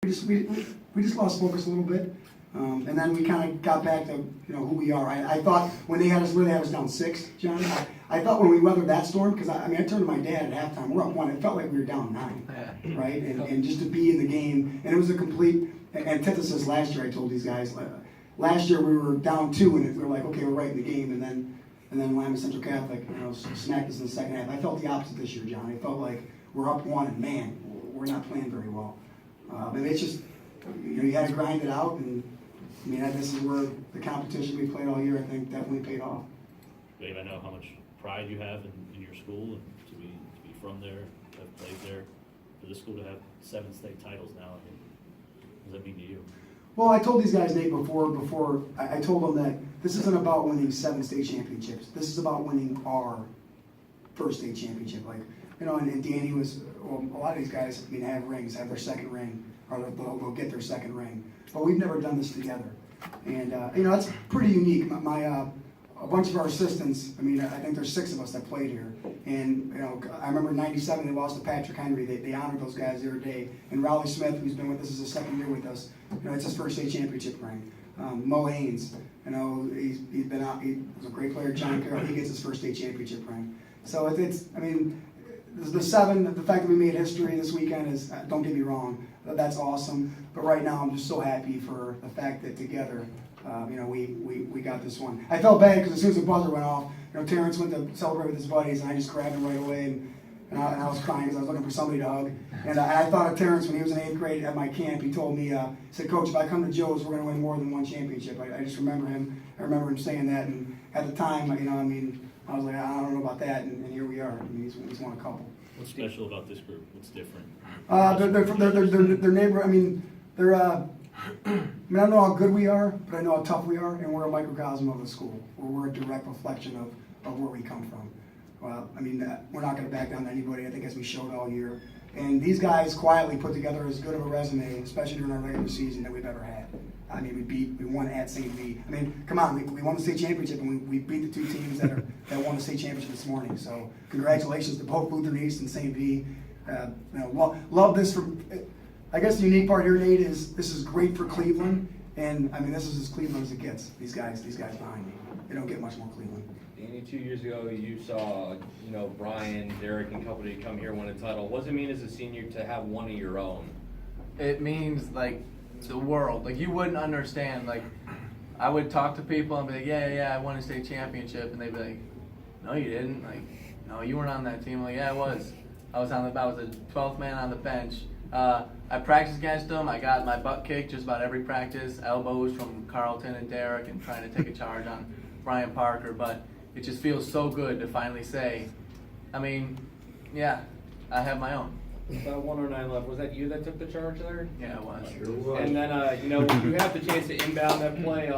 We just lost focus a little bit, and then we kind of got back to who we are. I thought when they had us down 6, John. I thought when we weathered that storm, because I turned to my dad at halftime. We're up 1. It felt like we were down 9, right? And just to be in the game, and it was a complete antithesis last year. I told these guys last year we were down 2, and we were like, okay, we're right in the game, and then Lima Central Catholic smacked us in the second half. I felt the opposite this year, John. I felt like we're up 1, and man, we're not playing very well. But it's just, you had to grind it out, and this is where the competition we played all year, I think, definitely paid off. Dave, I know how much pride you have in your school, and to be from there, have played there, for the school to have 7 state titles now. What does that mean to you? Well, I told these guys, Nate, before I told them that this isn't about winning 7 state championships. This is about winning our first state championship. And Danny was, a lot of these guys, have rings, have their second ring, or they'll get their second ring. But we've never done this together. And, that's pretty unique. A bunch of our assistants, I think there's 6 of us that played here. And, I remember in '97 they lost to Patrick Henry. They honored those guys the other day. And Raleigh Smith, who's been with us, is his 2nd year with us. It's his first state championship ring. Mo Haynes, he's been out. He was a great player. John Carroll, he gets his first state championship ring. So the 7, the fact that we made history this weekend is, don't get me wrong, that's awesome. But right now I'm just so happy for the fact that together, we got this one. I felt bad because as soon as the buzzer went off, Terrence went to celebrate with his buddies, and I just grabbed him right away, and I was crying because I was looking for somebody to hug. And I thought of Terrence when he was in 8th grade at my camp. He told me, he said, "Coach, if I come to Joe's, we're going to win more than 1 championship." I just remember him. I remember him saying that, and at the time, I was like, I don't know about that, and here we are. He's won a couple. What's special about this group? What's different? They're neighbor. They're. I don't know how good we are, but I know how tough we are, and we're a microcosm of the school. We're a direct reflection of where we come from. We're not going to back down to anybody, I think, as we showed all year. And these guys quietly put together as good of a resume, especially during our regular season, that we've ever had. We won at St. V. Come on, we won the state championship, and we beat the 2 teams that won the state championship this morning. So congratulations to both Lutheran East and St. V. Love this. I guess the unique part here, Nate, is this is great for Cleveland, and this is as Cleveland as it gets. These guys behind me, they don't get much more Cleveland. Danny, 2 years ago, you saw, Brian, Derek, and company come here win a title. What does it mean as a senior to have one of your own? It means, the world. You wouldn't understand. I would talk to people and be like, yeah, I won a state championship. And they'd be like, no, you didn't. No, you weren't on that team. I'm like, yeah, I was. I was the 12th man on the bench. I practiced against them. I got my butt kicked just about every practice. Elbows from Carlton and Derek and trying to take a charge on Brian Parker. But it just feels so good to finally say, yeah, I have my own. About 109 left. Was that you that took the charge there? Yeah, it was. Sure was. And then, you have the chance to inbound that play.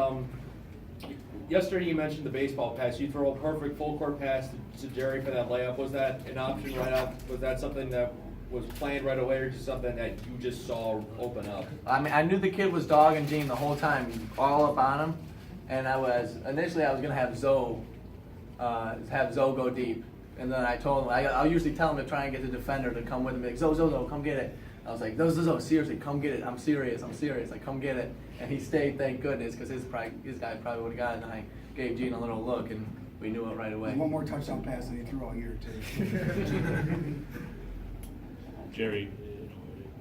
Yesterday you mentioned the baseball pass. You throw a perfect full court pass to Jerry for that layup. Was that an option right out? Was that something that was planned right away, or just something that you just saw open up? I knew the kid was dogging Gene the whole time, all up on him. And initially I was going to have Zoe go deep. And then I told him, I'll usually tell him to try and get the defender to come with him. Like, Zoe, come get it. I was like, Zoe, seriously, come get it. I'm serious. Come get it. And he stayed, thank goodness, because his guy probably would have got it. And I gave Gene a little look, and we knew it right away. One more touchdown pass than he threw all year, too. Jerry,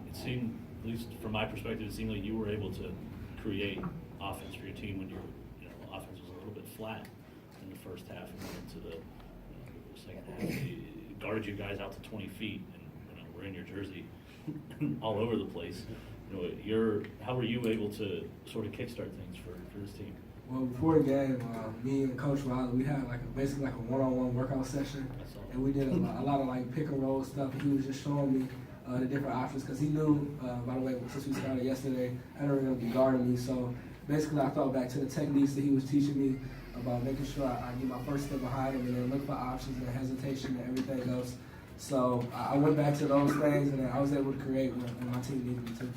it seemed, at least from my perspective, it seemed like you were able to create offense for your team when your offense was a little bit flat in the first half and went into the second half. You guarded you guys out to 20 feet, and we're in your jersey all over the place. How were you able to sort of kickstart things for this team? Well, before the game, me and Coach Riley, we had basically a one-on-one workout session, and we did a lot of pick and roll stuff. And he was just showing me the different options because he knew, by the way, since we started yesterday, I don't really be guarding me. So basically, I thought back to the techniques that he was teaching me about making sure I get my first step behind him and then look for options and hesitation and everything else. So I went back to those things, and then I was able to create when my team needed me to.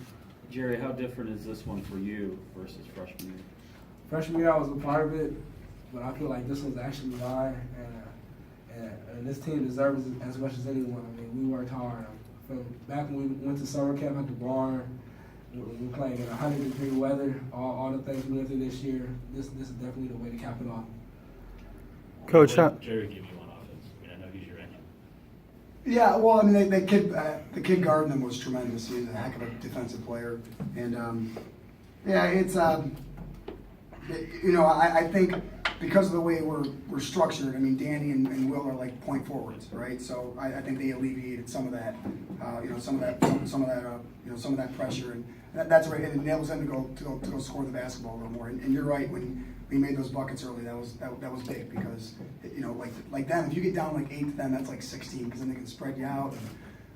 Jerry, how different is this one for you versus freshman year? Freshman year, I was a part of it, but I feel like this was actually mine, and this team deserves it as much as anyone. We worked hard. From back when we went to summer camp at the barn, we're playing in 100-degree weather. All the things we went through this year. This is definitely the way to cap it off. Coach, What did Jerry give you on offense? I mean, I know he's your engine. Yeah, well, I mean, the kid guarding him was tremendous. He's a heck of a defensive player, and yeah, it's you know, I think because of the way we're structured. I mean, Danny and Will are like point forwards, right? So I think they alleviated some of that, you know, some of that pressure, and that's right. And it enables them to go score the basketball a little more. And you're right, when we made those buckets early, that was big because, you know, like them, if you get down like 8 to them, that's like 16 because then they can spread you out.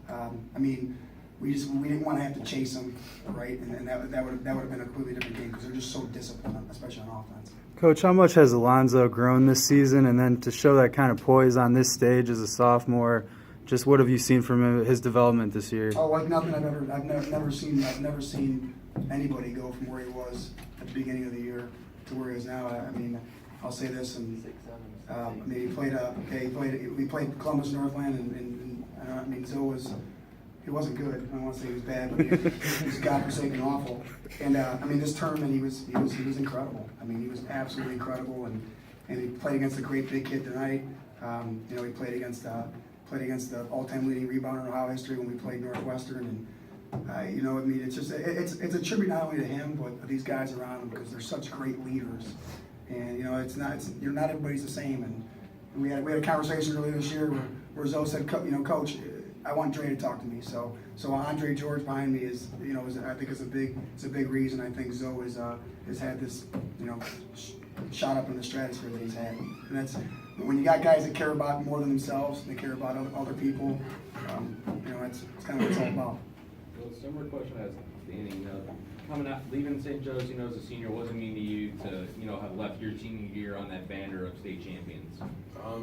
And, I mean, we didn't want to have to chase them, right? And that would have been a completely different game because they're just so disciplined, especially on offense. Coach, how much has Alonzo grown this season? And then to show that kind of poise on this stage as a sophomore, just what have you seen from his development this year? Oh, like nothing I've never seen anybody go from where he was at the beginning of the year to where he is now. I mean, I'll say this, and I mean, we played Columbus Northland, and I mean, he wasn't good. I don't want to say he was bad, but he was godforsaken awful. And I mean, this tournament he was incredible. I mean, he was absolutely incredible, and he played against a great big kid tonight. You know, he played against the all-time leading rebounder in Ohio history when we played Northwestern, and you know, I mean, it's just it's a tribute not only to him but these guys around him because they're such great leaders. And you know, not everybody's the same. And we had a conversation earlier this year where Zoe said, you know, Coach, I want Dre to talk to me. So Andre George behind me is, you know, I think it's a big reason. I think Zoe has had this, you know, shot up in the stratosphere that he's had. And that's when you got guys that care about more than themselves, and they care about other people. You know, it's kind of what it's all about. Well, similar question as Danny. You know, coming out, leaving St. Joe's, you know, as a senior, what does it mean to you to, you know, have left your senior year on that banner of state champions?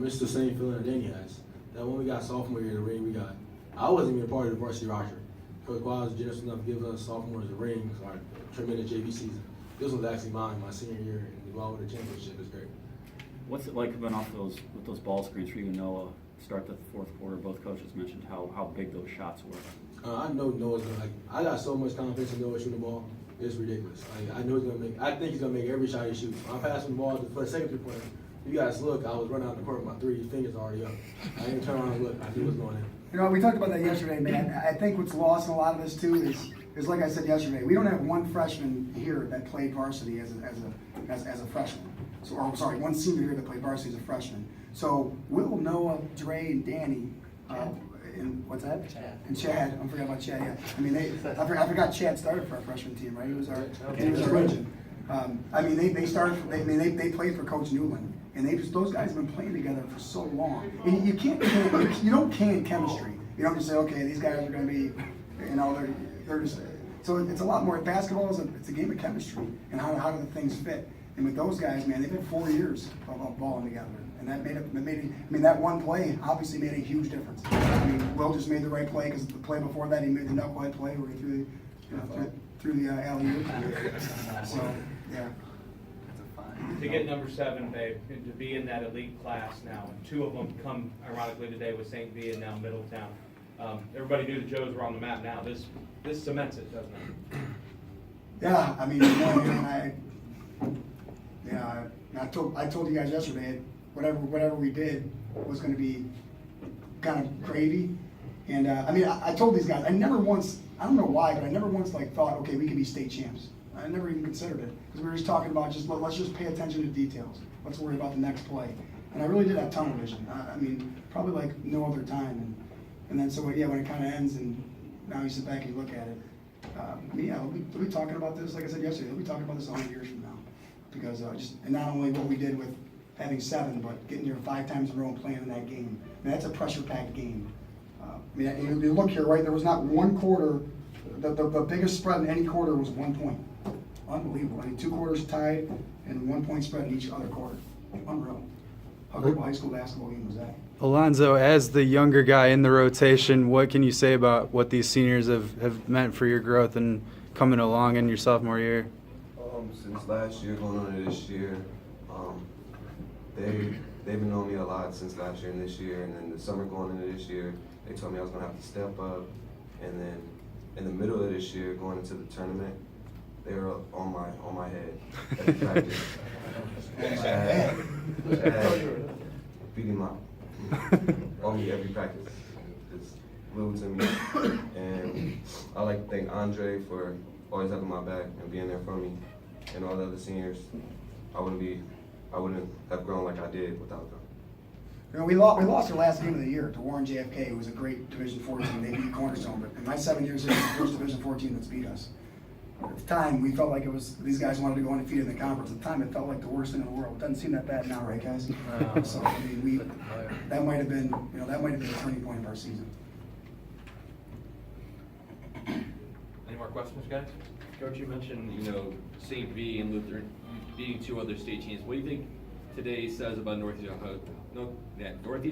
It's the same feeling that Danny has. That when we got sophomore year in the ring, I wasn't even a part of the varsity roster. Coach Quad was generous enough to give us sophomores a ring, our tremendous JV season. This was actually mine, my senior year, and along with the championship is great. What's it like coming off with those ball screens for you and Noah? Start the fourth quarter. Both coaches mentioned how big those shots were. I know Noah's gonna I got so much confidence in Noah shooting the ball. It's ridiculous. I know he's gonna make. I think he's gonna make every shot he shoots. I'm passing the ball for the second 3-pointer. You guys look. I was running out the court with my 3 fingers already up. I didn't turn around and look. I knew it was going in. You know, we talked about that yesterday, man. I think what's lost in a lot of this too is like I said yesterday, we don't have one freshman here that played varsity as a freshman. So, or sorry, one senior here that played varsity as a freshman. So Will, Noah, Dre, and Danny, and what's that? Chad. And Chad. I forgot about Chad. Yeah. I mean, I forgot Chad started for our freshman team, right? He was our legend. I mean, they started. They played for Coach Newland. And those guys have been playing together for so long. And you don't can chemistry. You don't just say, okay, these guys are going to be, you know, they're just. So it's a lot more. Basketball it's a game of chemistry and how do the things fit. And with those guys, man, they've had 4 years of balling together, and that made. I mean, that one play obviously made a huge difference. I mean, Will just made the right play because the play before that he made the knucklehead play where he threw the alley-oop. So yeah. To get number 7, babe, and to be in that elite class now, and 2 of them come ironically today with St. V and now Middletown. Everybody knew the Joes were on the map now. This cements it, doesn't it? Yeah, I mean, you know, I told you guys yesterday, whatever we did was going to be kind of gravy. And I mean, I told these guys, I never once, I don't know why, but I never once like thought, okay, we could be state champs. I never even considered it because we were just talking about let's just pay attention to details. Let's worry about the next play. And I really did have tunnel vision. I mean, probably like no other time. And then so yeah, when it kind of ends and now you sit back and you look at it, yeah, we'll be talking about this. Like I said yesterday, we'll be talking about this 100 years from now because and not only what we did with having 7, but getting here 5 times in a row and playing in that game. I mean, that's a pressure-packed game. I mean, you look here, right? There was not one quarter. The biggest spread in any quarter was 1 point. Unbelievable. I mean, 2 quarters tied and 1 point spread in each other quarter. Unreal. How good of a high school basketball game was that? Alonzo, as the younger guy in the rotation, what can you say about what these seniors have meant for your growth and coming along in your sophomore year? Since last year going on to this year, they've been knowing me a lot since last year and this year, and then the summer going into this year, they told me I was gonna have to step up, and then in the middle of this year, going into the tournament, they were on my head at practice. Beat him up. On me every practice. Just glued to me. And I like to thank Andre for always having my back and being there for me, and all the other seniors. I wouldn't have grown like I did without them. You know, we lost our last game of the year to Warren JFK. It was a great Division 4 team. They beat Cornerstone, but in my 7 years here, it was the first Division 4 team that's beat us. At the time, we felt like it was these guys wanted to go undefeated in the conference. At the time, it felt like the worst thing in the world. It doesn't seem that bad now, right, guys? No. So I mean, that might have been the turning point of our season. Any more questions, guys? Coach, you mentioned, St. V and Lutheran beating 2 other state teams. What do you think today says about Northeast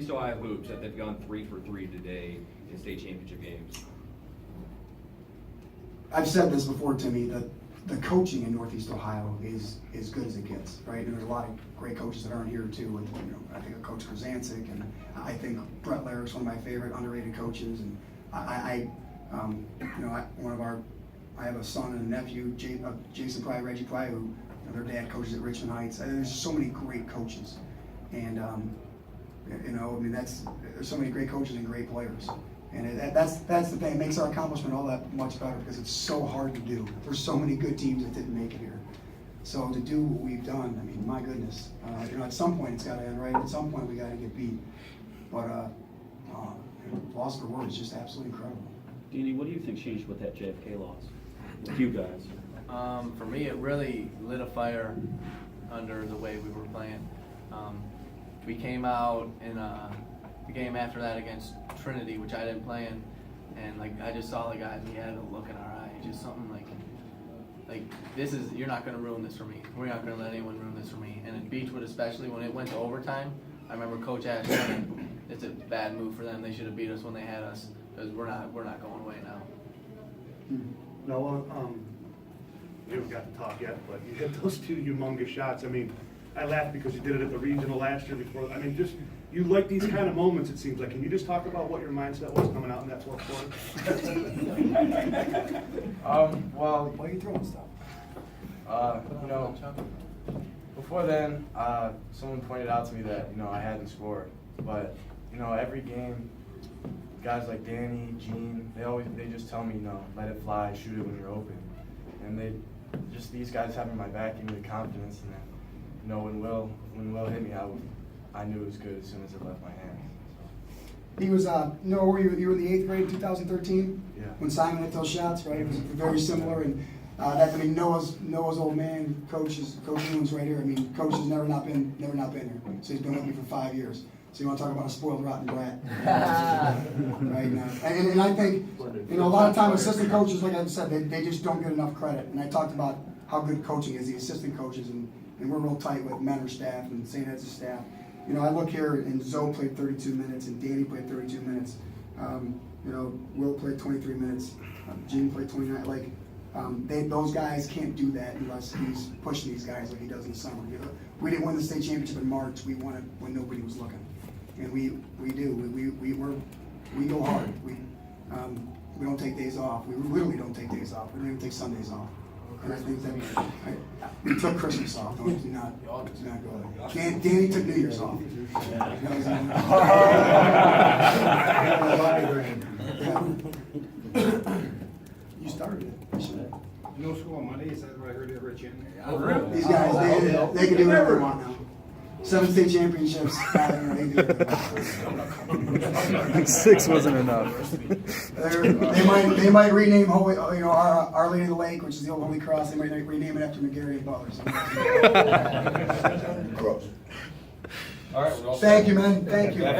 Ohio hoops that they've gone 3 for 3 today in state championship games? I've said this before, Timmy, that the coaching in Northeast Ohio is as good as it gets, right? And there's a lot of great coaches that aren't here too. And I think of Coach Krasancic, and I think Brett Larrick's one of my favorite underrated coaches. And I have a son and a nephew, Jason Pry, Reggie Pry, who their dad coaches at Richmond Heights. There's so many great coaches, and there's so many great coaches and great players. And that's the thing. It makes our accomplishment all that much better because it's so hard to do. There's so many good teams that didn't make it here. So to do what we've done, I mean, my goodness. At some point it's got to end, right? At some point we got to get beat. But loss for word is just absolutely incredible. Danny, what do you think changed with that JFK loss? With you guys? For me, it really lit a fire under the way we were playing. We came out in the game after that against Trinity, which I didn't play in, and I just saw the guys. We had a look in our eye, just something like you're not going to ruin this for me. We're not going to let anyone ruin this for me. And in Beechwood, especially when it went to overtime, I remember Coach Ash saying, "It's a bad move for them. They should have beat us when they had us because we're not going away now." No, we haven't got to talk yet, but you hit those 2 humongous shots. I mean, I laughed because you did it at the regional last year before. I mean, you like these kind of moments, it seems like. Can you just talk about what your mindset was coming out in that fourth quarter? Well, Why are you throwing stuff? Before then, someone pointed out to me that, I hadn't scored. But, every game, guys like Danny, Gene, they just tell me, let it fly, shoot it when you're open. And these guys having my back gave me the confidence, and then, when Will hit me, I knew it was good as soon as it left my hands. He was, you were in the 8th grade in 2013? Yeah. When Simon hit those shots, right? It was very similar. And Noah's old man, Coach Newman's right here. I mean, Coach has never not been here. So he's been with me for 5 years. So you want to talk about a spoiled, rotten brat. Right now. And I think, a lot of time assistant coaches, like I said, they just don't get enough credit. And I talked about how good coaching is, the assistant coaches, and we're real tight with Mentor staff and St. Ed's staff. I look here, and Zoe played 32 minutes, and Danny played 32 minutes. Will played 23 minutes. Gene played 29. Those guys can't do that unless he's pushing these guys like he does in the summer. We didn't win the state championship in March. We won it when nobody was looking, and we do. We go hard. We don't take days off. We literally don't take days off. We don't even take Sundays off. And I think that we took Christmas off. Do not go there. Danny took New Year's off. You started it. No school on Monday, is that what I heard at Rich? These guys, they can do whatever they want now. 7 state championships. They do whatever they want. 6 wasn't enough. They might rename Holy, Our Lady of the Lake, which is the old Holy Cross. They might rename it after McGarry and Butler. All right, Thank you, man. Thank you.